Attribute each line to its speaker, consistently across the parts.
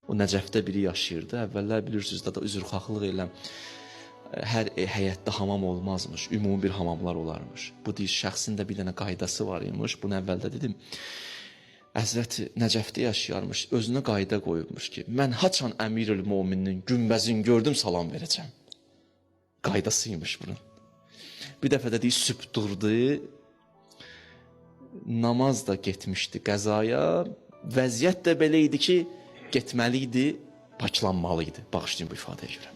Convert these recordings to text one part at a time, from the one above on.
Speaker 1: O Nəcəfdə biri yaşayırdı. Əvvəllər bilirsiniz də üzrxahlıq ilə hər həyətdə hamam olmazmış. Ümumi bir hamamlar olarmış. Bu deyir şəxsin də bir dənə qaydası var imiş. Bunu əvvəldə dedim. Həzrəti Nəcəfdə yaşayarmış. Özünə qayda qoyubmuş ki, mən haçan Əmirül-Möminin günbəzini gördüm salam verəcəm. Qaydasıymış bunun. Bir dəfə də deyir sübh durdu. Namaz da getmişdi qəzaya. Vəziyyət də belə idi ki, getməli idi, paklanmalı idi. Bağışlayın bu ifadəyə görə.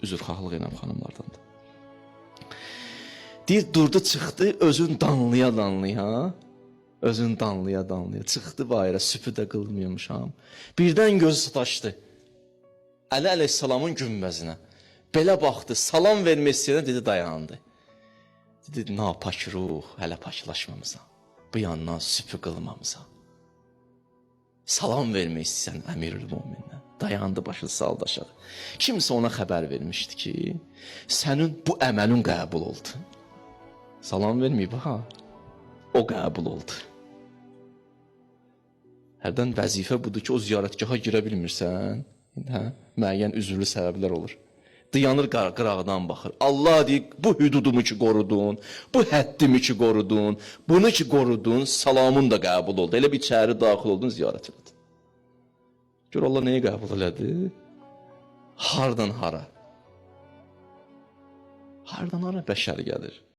Speaker 1: Üzrxahlıq edən xanımlardandır. Deyir, durdu, çıxdı, özün danlaya-danlaya, özün danlaya-danlaya, çıxdı bayıra, sübhü də qılmıyormuşam. Birdən gözü sataşdı. Əli əleyhissalamın günbəzinə. Belə baxdı, salam vermək istəyənə dedi, dayandı. Dedi, napak ruh, hələ paklaşmamıza, bu yandan sübhü qılmamıza. Salam vermək istəyən Əmirül-Mömindən. Dayandı, başını saldı aşağı. Kimsə ona xəbər vermişdi ki, sənin bu əməlin qəbul oldu. Salam verməyib, ha? O qəbul oldu. Hərdən vəzifə budur ki, o ziyarətgaha girə bilmirsən. Hə? Müəyyən üzürlü səbəblər olur. Dayanır qırağdan baxır. Allah deyir, bu hüdudumu ki qorudun, bu həddimi ki qorudun, bunu ki qorudun, salamın da qəbul oldu. Elə bir içəri daxil oldun, ziyarət elədin. Gör Allah nəyi qəbul elədi? Hardan hara? Hardan hara bəşər gəlir?